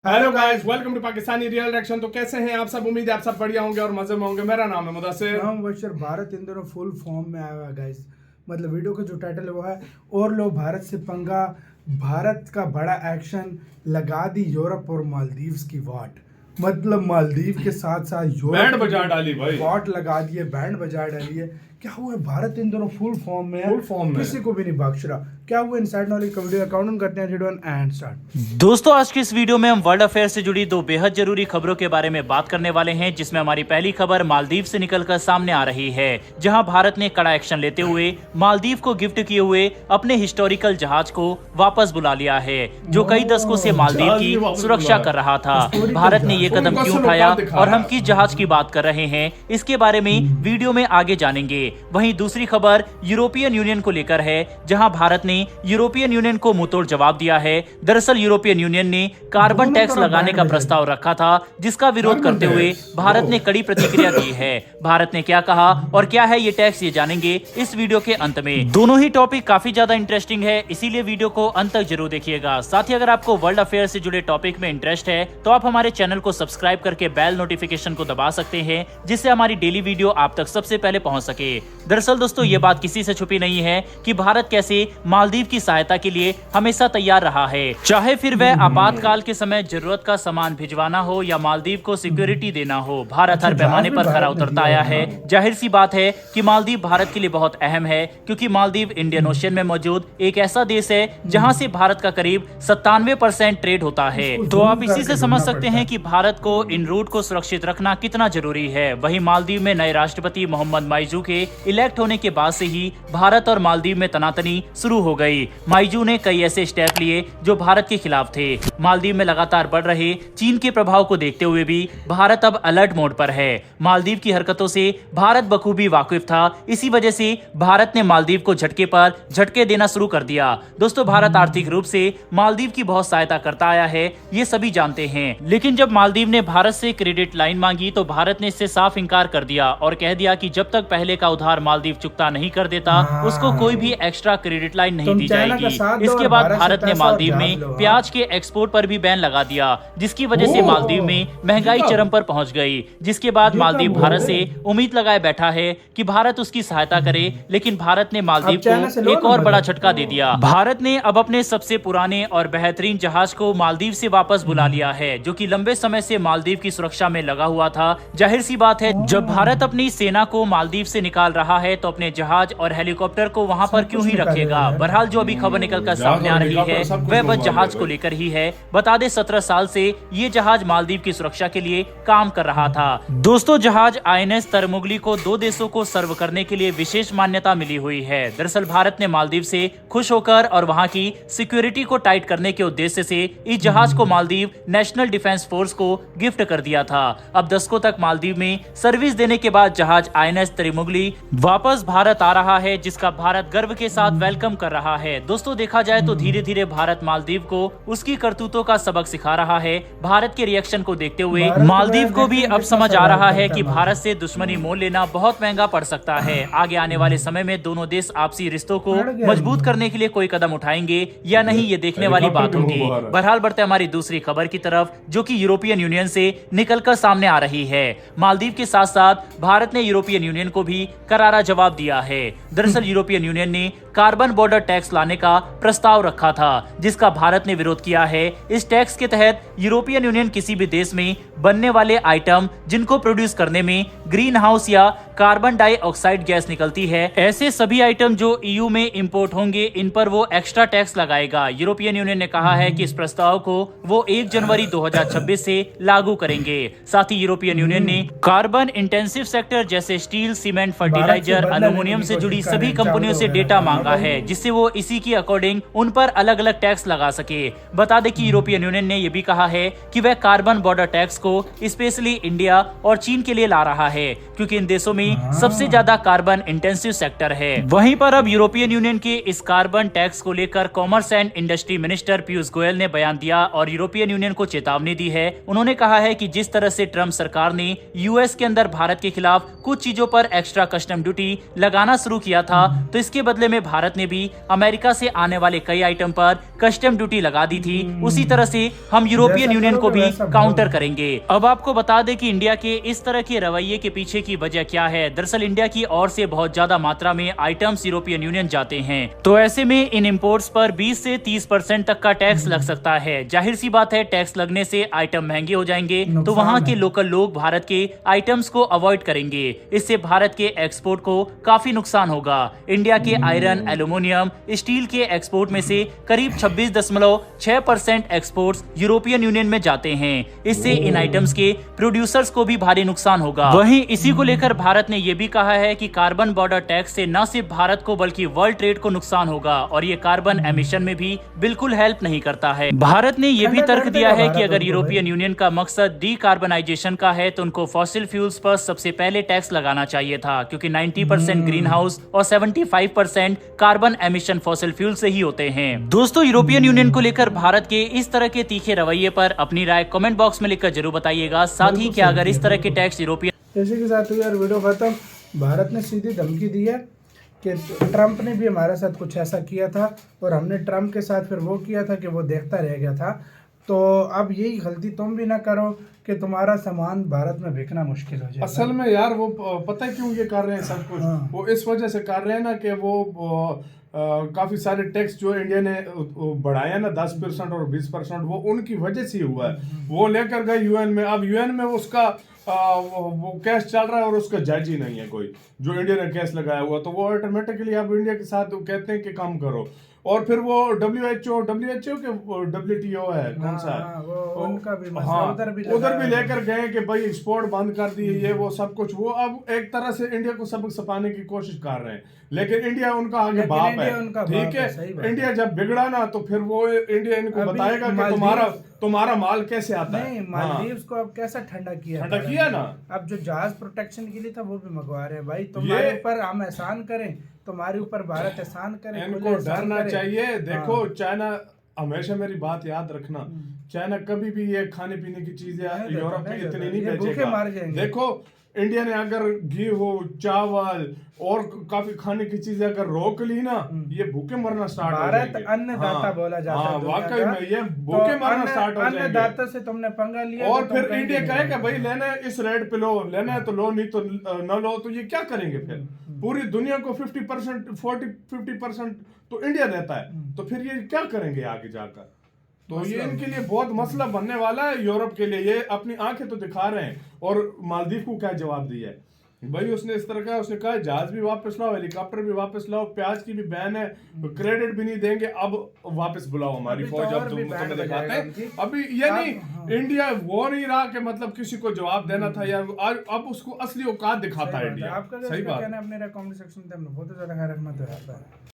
Hello guys, welcome to Pakistani real reaction. तो कैसे हैं आप सब? उम्मीद है आप सब बढ़िया होंगे और मजे में होंगे। मेरा नाम है मुदस्सिर। बशर। भारत इन दिनों फुल फॉर्म में आया हुआ है गाइस। मतलब वीडियो का जो टाइटल है वो है और लो भारत से पंगा, भारत का बड़ा एक्शन, लगा दी यूरोप और मालदीव्स की वाट। मतलब मालदीव के साथ साथ बैंड बजा डाली भाई, वाट लगा दिए, बैंड बजा डाली है। क्या हुआ? भारत इन दोनों फुल फॉर्म में है, फुल फॉर्म में, किसी को भी नहीं बख्श रहा। क्या हुआ? इनसाइड नॉलेज का वीडियो अकाउंट करते हैं एंड स्टार्ट। दोस्तों, आज की इस वीडियो में हम वर्ल्ड अफेयर से जुड़ी दो बेहद जरूरी खबरों के बारे में बात करने वाले हैं, जिसमें हमारी पहली खबर मालदीव से निकलकर सामने आ रही है, जहां भारत ने कड़ा एक्शन लेते हुए मालदीव को गिफ्ट किए हुए अपने हिस्टोरिकल जहाज को वापस बुला लिया है, जो कई दशकों से मालदीव की सुरक्षा कर रहा था। भारत ने ये कदम क्यों उठाया और हम किस जहाज की बात कर रहे हैं, इसके बारे में वीडियो में आगे जानेंगे। वहीं दूसरी खबर यूरोपियन यूनियन को लेकर है, जहां भारत ने यूरोपियन यूनियन को मुंहतोड़ जवाब दिया है। दरअसल यूरोपियन यूनियन ने कार्बन टैक्स लगाने का प्रस्ताव रखा था, जिसका विरोध करते हुए भारत ने कड़ी प्रतिक्रिया दी है। भारत ने क्या कहा और क्या है ये टैक्स, ये जानेंगे इस वीडियो के अंत में। दोनों ही टॉपिक काफी ज्यादा इंटरेस्टिंग है, इसीलिए वीडियो को अंत तक जरूर देखिएगा। साथ ही अगर आपको वर्ल्ड अफेयर से जुड़े टॉपिक में इंटरेस्ट है तो आप हमारे चैनल को सब्सक्राइब करके बेल नोटिफिकेशन को दबा सकते हैं, जिससे हमारी डेली वीडियो आप तक सबसे पहले पहुंच सके। दरअसल दोस्तों, ये बात किसी से छुपी नहीं है कि भारत कैसे मालदीव की सहायता के लिए हमेशा तैयार रहा है, चाहे फिर वह आपातकाल के समय जरूरत का सामान भिजवाना हो या मालदीव को सिक्योरिटी देना हो। भारत हर पैमाने पर खरा उतरता आया है। जाहिर सी बात है कि मालदीव भारत के लिए बहुत अहम है, क्योंकि मालदीव इंडियन ओशियन में मौजूद एक ऐसा देश है जहां से भारत का करीब 97% ट्रेड होता है। तो आप इसी से समझ सकते हैं कि भारत को इन रूट को सुरक्षित रखना कितना जरूरी है। वहीं मालदीव में नए राष्ट्रपति मोहम्मद माइजू के इलेक्ट होने के बाद से ही भारत और मालदीव में तनातनी शुरू हो गई। माइजू ने कई ऐसे स्टेप लिए जो भारत के खिलाफ थे। मालदीव में लगातार बढ़ रहे चीन के प्रभाव को देखते हुए भी भारत अब अलर्ट मोड पर है। मालदीव की हरकतों से भारत बखूबी वाकिफ था, इसी वजह से भारत ने मालदीव को झटके पर झटके देना शुरू कर दिया। दोस्तों, भारत आर्थिक रूप से मालदीव की बहुत सहायता करता आया है, ये सभी जानते हैं। लेकिन जब मालदीव ने भारत से क्रेडिट लाइन मांगी तो भारत ने इससे साफ इंकार कर दिया और कह दिया कि जब तक पहले का उधार मालदीव चुकता नहीं कर देता, उसको कोई भी एक्स्ट्रा क्रेडिट लाइन नहीं दी जाएगी। इसके बाद भारत ने मालदीव में प्याज के एक्सपोर्ट पर भी बैन लगा दिया, जिसकी वजह से मालदीव में महंगाई चरम पर पहुंच गई। जिसके बाद मालदीव भारत से उम्मीद लगाए बैठा है कि भारत उसकी सहायता करे, लेकिन भारत ने मालदीव को एक और बड़ा झटका दे दिया। भारत ने अब अपने सबसे पुराने और बेहतरीन जहाज को मालदीव से वापस बुला लिया है, जो कि लंबे समय से मालदीव की सुरक्षा में लगा हुआ था। जाहिर सी बात है, जब भारत अपनी सेना को मालदीव से निकाल रहा है तो अपने जहाज और हेलीकॉप्टर को वहां पर क्यों ही रखेगा। बहरहाल जो अभी खबर निकलकर सामने आ रही है वह बस जहाज को लेकर ही है। बता दें, 17 साल से ये जहाज मालदीव की सुरक्षा के लिए काम कर रहा था। दोस्तों, जहाज INS तरमुगली को दो देशों को सर्व करने के लिए विशेष मान्यता मिली हुई है। दरअसल भारत ने मालदीव से खुश होकर और वहां की सिक्योरिटी को टाइट करने के उद्देश्य से इस जहाज को मालदीव नेशनल डिफेंस फोर्स को गिफ्ट कर दिया था। अब दशकों तक मालदीव में सर्विस देने के बाद जहाज INS तरमुगली वापस भारत आ रहा है, जिसका भारत गर्व के साथ वेलकम कर रहा है। दोस्तों, देखा जाए तो धीरे धीरे भारत मालदीव को उसकी करतूतों का सबक सिखा रहा है। भारत के रिएक्शन को देखते हुए मालदीव को भी अब समझ आ रहा है कि भारत से दुश्मनी मोल लेना बहुत महंगा पड़ सकता है। आगे आने वाले समय में दोनों देश आपसी रिश्तों को मजबूत करने के लिए कोई कदम उठाएंगे या नहीं, ये देखने वाली बात होगी। बहरहाल बढ़ते हमारी दूसरी खबर की तरफ, जो कि यूरोपियन यूनियन से निकलकर सामने आ रही है। मालदीव के साथ साथ भारत ने यूरोपियन यूनियन को भी करारा जवाब दिया है। दरअसल यूरोपियन यूनियन ने कार्बन बॉर्डर टैक्स लाने का प्रस्ताव रखा था, जिसका भारत ने विरोध किया है। इस टैक्स के तहत यूरोपियन यूनियन किसी भी देश में बनने वाले आइटम जिनको प्रोड्यूस करने में ग्रीन हाउस या कार्बन डाइऑक्साइड गैस निकलती है, ऐसे सभी आइटम जो EU में इंपोर्ट होंगे, इन पर वो एक्स्ट्रा टैक्स लगाएगा। यूरोपियन यूनियन ने कहा है कि इस प्रस्ताव को वो 1 जनवरी 2026 से लागू करेंगे। साथ ही यूरोपियन यूनियन ने कार्बन इंटेंसिव सेक्टर जैसे स्टील, सीमेंट, फर्टिलाइजर, एल्यूमिनियम से जुड़ी सभी कंपनियों से डेटा मांगा है, जिससे वो इसी की अकॉर्डिंग उन पर अलग अलग टैक्स लगा सके। बता दें कि यूरोपियन यूनियन ने यह भी कहा है कि वह कार्बन बॉर्डर टैक्स को स्पेशली इंडिया और चीन के लिए ला रहा है, क्योंकि इन देशों में सबसे ज्यादा कार्बन इंटेंसिव सेक्टर है। वहीं पर अब यूरोपियन यूनियन के इस कार्बन टैक्स को लेकर commerce and industry minister Piyush Goyal ने बयान दिया और यूरोपियन यूनियन को चेतावनी दी है। उन्होंने कहा है कि जिस तरह से ट्रम्प सरकार ने US के अंदर भारत के खिलाफ कुछ चीजों पर एक्स्ट्रा कस्टम ड्यूटी लगाना शुरू किया था, तो इसके बदले में भारत ने भी अमेरिका से आने वाले कई आइटम पर कस्टम ड्यूटी लगा दी थी, उसी तरह से हम यूरोपियन जैसा यूनियन को करोगे भी वैसा काउंटर भरोगे। करेंगे। अब आपको बता दें कि इंडिया के इस तरह के रवैये के पीछे की वजह क्या है। दरअसल इंडिया की ओर से बहुत ज्यादा मात्रा में आइटम्स यूरोपियन यूनियन जाते हैं, तो ऐसे में इन इम्पोर्ट्स पर 20 से 30% तक का टैक्स लग सकता है। जाहिर सी बात है, टैक्स लगने से आइटम महंगे हो जाएंगे, तो नुकसान वहाँ के है। लोकल लोग भारत के आइटम्स को अवॉइड करेंगे। इससे भारत के एक्सपोर्ट को काफी नुकसान होगा। इंडिया के आयरन, एल्यूमिनियम, स्टील के एक्सपोर्ट में से करीब 26.6% एक्सपोर्ट्स यूरोपियन यूनियन में जाते हैं। इससे इन आइटम्स के प्रोड्यूसर्स को भी भारी नुकसान होगा। वहीं इसी को लेकर भारत ने यह भी कहा है कि कार्बन बॉर्डर टैक्स से न सिर्फ भारत को बल्कि वर्ल्ड ट्रेड को नुकसान होगा, और ये कार्बन एमिशन में भी बिल्कुल हेल्प नहीं करता है। भारत ने यह भी ठंडा तर्क कर दिया देगा है कि भारत अगर उनको यूरोपियन भाई। यूनियन का मकसद डीकार्बनाइजेशन का है तो उनको फॉसिल फ्यूल्स पर सबसे पहले टैक्स लगाना चाहिए था, क्योंकि 90% ग्रीन हाउस और 75% कार्बन एमिशन फॉसिल फ्यूल से ही होते हैं। दोस्तों, यूरोपियन यूनियन को लेकर भारत के इस तरह के तीखे रवैये पर अपनी राय कमेंट बॉक्स में लिखकर जरूर बताइएगा। साथ ही क्या अगर इस तरह के टैक्स यूरोपियन इसी के साथ हुई यार वीडियो खत्म। भारत ने सीधी धमकी दी है कि ट्रंप ने भी हमारे साथ कुछ ऐसा किया था और हमने ट्रंप के साथ फिर वो किया था कि वो देखता रह गया था। तो अब यही गलती तुम भी ना करो कि तुम्हारा सामान भारत में बिकना मुश्किल हो जाए। असल में यार वो पता है क्यों ये कर रहे हैं सब कुछ? हाँ। वो इस वजह से कर रहे हैं ना कि वो काफी सारे टैक्स जो इंडिया ने बढ़ाया ना 10% और 20%, वो उनकी वजह से ही हुआ है। वो लेकर गए यूएन में, अब यूएन में उसका वो केस चल रहा है और उसका जज ही नहीं है कोई, जो इंडिया ने केस लगाया हुआ। तो वो ऑटोमेटिकली अब इंडिया के साथ कहते हैं कि काम करो। और फिर वो WHO के WTO है, कौन सा है, वो उनका भी मसला हाँ, उधर भी उधर भी लगा है। लेकर गए कि भाई एक्सपोर्ट बंद कर दिए, ये वो सब कुछ। वो अब एक तरह से इंडिया को सबक सपाने की कोशिश कर रहे हैं, लेकिन इंडिया उनका आगे लेकिन बाप इंडिया है, उनका ठीक बाप है, सही है। बात इंडिया जब बिगड़ा ना तो फिर वो इंडिया इनको अभी बताएगा कि मालदीव- तुम्हारा माल कैसे आता नहीं, है। मालदीव्स को अब कैसा ठंडा किया ठंडा भारत किया ने। ना। अब जो जहाज प्रोटेक्शन के लिए था वो भी मंगवा रहे हैं भाई। तुम्हारे ऊपर हम एहसान करें, तुम्हारे ऊपर भारत एहसान करे, इनको खुले एहसान डरना करे। चाहिए। देखो हाँ। चाइना, हमेशा मेरी बात याद रखना, चाइना कभी भी ये खाने पीने की चीजें नहीं देता, यूरोप नहीं की इतनी देता। नहीं ये भूखे मार बेचेगा। जाएंगे। देखो इंडिया ने अगर घी हो, चावल और काफी खाने की चीजें अगर रोक ली ना, ये भूखे मरना स्टार्ट हो भारत जाएंगे। अन्नदाता हाँ, बोला जाता हाँ, है दुनिया वाकई का। में ये तो भूखे मरना स्टार्ट हो जाएंगे। अन्नदाता से तुमने पंगा लिया और तो तुम फिर कहीं इंडिया भी कहेगा नहीं भाई लेना है इस रेट पे लो, लेना है तो लो, नहीं तो न लो। तो ये क्या करेंगे फिर? पूरी दुनिया को 50%, 40-50% तो इंडिया देता है, तो फिर ये क्या करेंगे आगे जाकर? तो ये इनके लिए बहुत मसला बनने वाला है यूरोप के लिए। ये अपनी आंखें तो दिखा रहे हैं। और मालदीव को क्या जवाब दिया है भाई? उसने इस तरह का उसने कहा जहाज भी वापस लाओ, हेलीकॉप्टर भी वापस लाओ, प्याज की भी बैन है, क्रेडिट भी नहीं देंगे, अब वापस बुलाओ हमारी अभी तो फौज। और अब भी तुम्हें बैन दिखाते बजाएगा हैं। उनकी। अभी ये अब, नहीं, हाँ। इंडिया वो नहीं रहा कि मतलब किसी को जवाब देना था यार, अब उसको असली औकात दिखाता है इंडिया। आपका सही बात। कहना है अपने कमेंट सेक्शन में बहुत ज्यादा रखना तो रहता है।